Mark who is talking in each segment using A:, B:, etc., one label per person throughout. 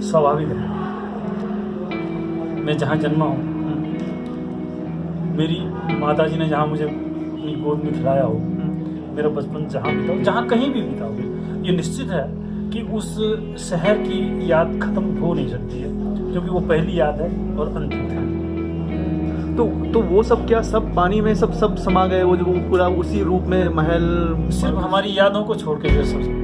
A: स्वाभाविक है। मैं जहाँ जन्मा हूँ, मेरी माताजी ने जहाँ मुझे अपनी गोद में खिलाया हो, मेरा बचपन जहाँ बीता हो, जहाँ कहीं भी बीता हो, ये निश्चित है कि उस शहर की याद खत्म हो नहीं सकती है, क्योंकि वो पहली याद है और अंतिम है।
B: तो वो सब क्या सब पानी में सब समा गए, वो पूरा उसी रूप में महल?
A: सिर्फ हमारी यादों को छोड़ के ये सब।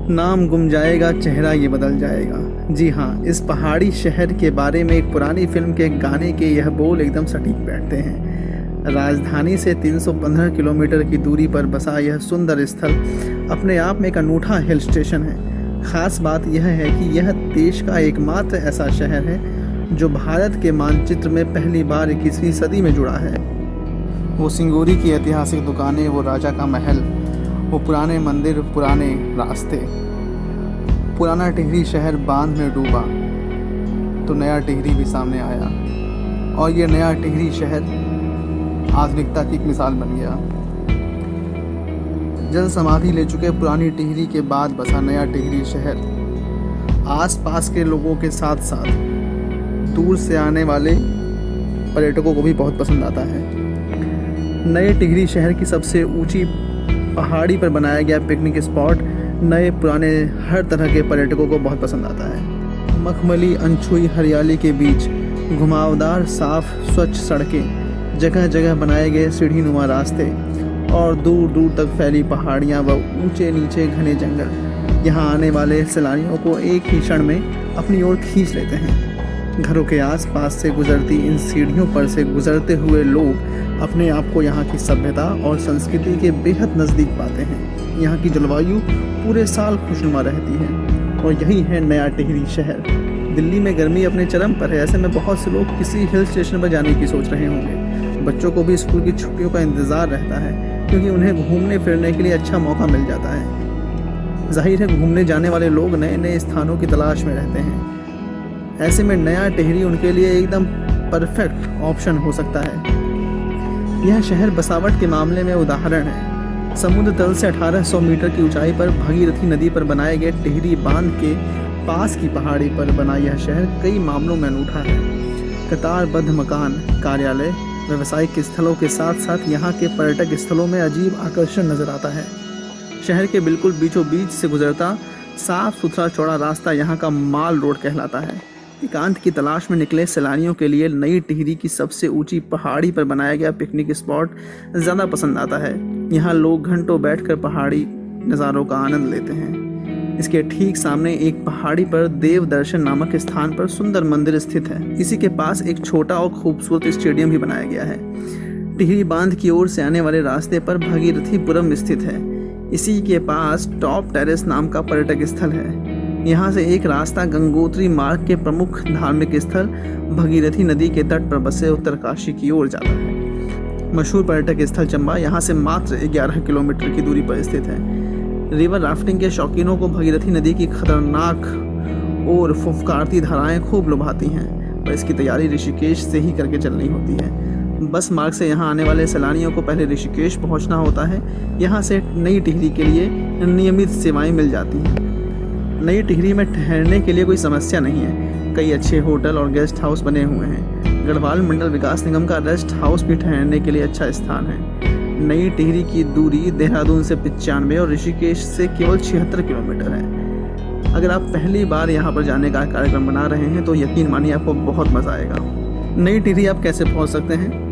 C: नाम गुम जाएगा, चेहरा ये बदल जाएगा। जी हाँ, इस पहाड़ी शहर के बारे में एक पुरानी फिल्म के गाने के यह बोल एकदम सटीक बैठते हैं। राजधानी से 315 किलोमीटर की दूरी पर बसा यह सुंदर स्थल अपने आप में एक अनूठा हिल स्टेशन है। ख़ास बात यह है कि यह देश का एकमात्र ऐसा शहर है जो भारत के मानचित्र में पहली बार 21वीं सदी में जुड़ा है। वो सिंगूरी की ऐतिहासिक दुकानें, वो राजा का महल, वो पुराने मंदिर, पुराने रास्ते। पुराना टिहरी शहर बांध में डूबा तो नया टिहरी भी सामने आया, और ये नया टिहरी शहर आधुनिकता की एक मिसाल बन गया। जल समाधि ले चुके पुरानी टिहरी के बाद बसा नया टिहरी शहर आसपास के लोगों के साथ साथ दूर से आने वाले पर्यटकों को भी बहुत पसंद आता है। नए टिहरी शहर की सबसे ऊंची पहाड़ी पर बनाया गया पिकनिक स्पॉट नए पुराने हर तरह के पर्यटकों को बहुत पसंद आता है। मखमली अनछुई हरियाली के बीच घुमावदार साफ स्वच्छ सड़कें, जगह जगह बनाए गए सीढ़ीनुमा रास्ते और दूर दूर तक फैली पहाड़ियाँ व ऊंचे नीचे घने जंगल यहाँ आने वाले सैलानियों को एक ही क्षण में अपनी ओर खींच लेते हैं। घरों के आसपास से गुजरती इन सीढ़ियों पर से गुजरते हुए लोग अपने आप को यहाँ की सभ्यता और संस्कृति के बेहद नज़दीक पाते हैं। यहाँ की जलवायु पूरे साल खुशनुमा रहती है और यही है नया टिहरी शहर। दिल्ली में गर्मी अपने चरम पर है, ऐसे में बहुत से लोग किसी हिल स्टेशन पर जाने की सोच रहे होंगे। बच्चों को भी स्कूल की छुट्टियों का इंतज़ार रहता है, क्योंकि उन्हें घूमने फिरने के लिए अच्छा मौका मिल जाता है। जाहिर है घूमने जाने वाले लोग नए नए स्थानों की तलाश में रहते हैं। ऐसे में नया टिहरी उनके लिए एकदम परफेक्ट ऑप्शन हो सकता है। यह शहर बसावट के मामले में उदाहरण है। समुद्र तल से 1800 मीटर की ऊंचाई पर भगीरथी नदी पर बनाए गए टिहरी बांध के पास की पहाड़ी पर बना यह शहर कई मामलों में अनूठा है। कतारबद्ध मकान, कार्यालय, व्यावसायिक स्थलों के साथ साथ यहाँ के पर्यटक स्थलों में अजीब आकर्षण नजर आता है। शहर के बिल्कुल बीचों बीच से गुजरता साफ सुथरा चौड़ा रास्ता यहाँ का माल रोड कहलाता है। एकांत की तलाश में निकले सैलानियों के लिए नई टिहरी की सबसे ऊंची पहाड़ी पर बनाया गया पिकनिक स्पॉट ज़्यादा पसंद आता है। यहाँ लोग घंटों बैठकर पहाड़ी नज़ारों का आनंद लेते हैं। इसके ठीक सामने एक पहाड़ी पर देव दर्शन नामक स्थान पर सुंदर मंदिर स्थित है। इसी के पास एक छोटा और खूबसूरत स्टेडियम भी बनाया गया है। टिहरी बांध की ओर से आने वाले रास्ते पर भगीरथीपुरम स्थित है। इसी के पास टॉप टेरेस नाम का पर्यटक स्थल है। यहाँ से एक रास्ता गंगोत्री मार्ग के प्रमुख धार्मिक स्थल भगीरथी नदी के तट पर बसे उत्तरकाशी की ओर जाता है। मशहूर पर्यटक स्थल चंबा यहाँ से मात्र 11 किलोमीटर की दूरी पर स्थित है। रिवर राफ्टिंग के शौकीनों को भगीरथी नदी की खतरनाक और फुफकारती धाराएं खूब लुभाती हैं, पर इसकी तैयारी ऋषिकेश से ही करके चलनी होती है। बस मार्ग से यहाँ आने वाले सैलानियों को पहले ऋषिकेश पहुँचना होता है। यहाँ से नई टिहरी के लिए नियमित सेवाएँ मिल जाती हैं। नई टिहरी में ठहरने के लिए कोई समस्या नहीं है। कई अच्छे होटल और गेस्ट हाउस बने हुए हैं। गढ़वाल मंडल विकास निगम का रेस्ट हाउस भी ठहरने के लिए अच्छा स्थान है। नई टिहरी की दूरी देहरादून से 95 और ऋषिकेश से केवल 76 किलोमीटर है। अगर आप पहली बार यहाँ पर जाने का कार्यक्रम बना रहे हैं तो यकीन मानिए आपको बहुत मज़ा आएगा। नई टिहरी आप कैसे पहुँच सकते हैं?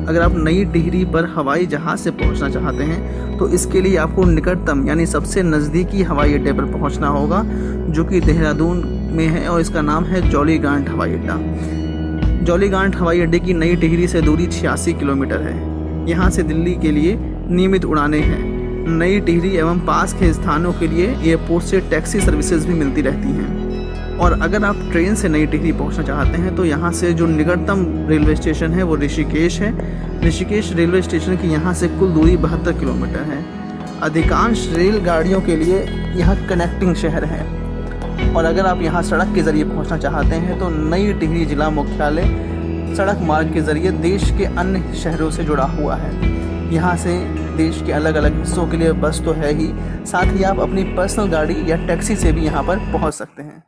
C: अगर आप नई टिहरी पर हवाई जहाज़ से पहुंचना चाहते हैं तो इसके लिए आपको निकटतम यानी सबसे नज़दीकी हवाई अड्डे पर पहुंचना होगा, जो कि देहरादून में है और इसका नाम है जौलीग्रांट हवाई अड्डा। जौलीग्रांट हवाई अड्डे की नई टिहरी से दूरी 86 किलोमीटर है। यहाँ से दिल्ली के लिए नियमित उड़ानें हैं। नई टिहरी एवं पास के स्थानों के लिए एयरपोर्ट से टैक्सी सर्विसेज भी मिलती रहती हैं। और अगर आप ट्रेन से नई टिहरी पहुंचना चाहते हैं तो यहाँ से जो निकटतम रेलवे स्टेशन है वो ऋषिकेश है। ऋषिकेश रेलवे स्टेशन की यहाँ से कुल दूरी 72 किलोमीटर है। अधिकांश रेलगाड़ियों के लिए यह कनेक्टिंग शहर है। और अगर आप यहाँ सड़क के ज़रिए पहुँचना चाहते हैं तो नई टिहरी जिला मुख्यालय सड़क मार्ग के ज़रिए देश के अन्य शहरों से जुड़ा हुआ है। यहाँ से देश के अलग अलग हिस्सों के लिए बस तो है ही, साथ ही आप अपनी पर्सनल गाड़ी या टैक्सी से भी यहाँ पर पहुँच सकते हैं।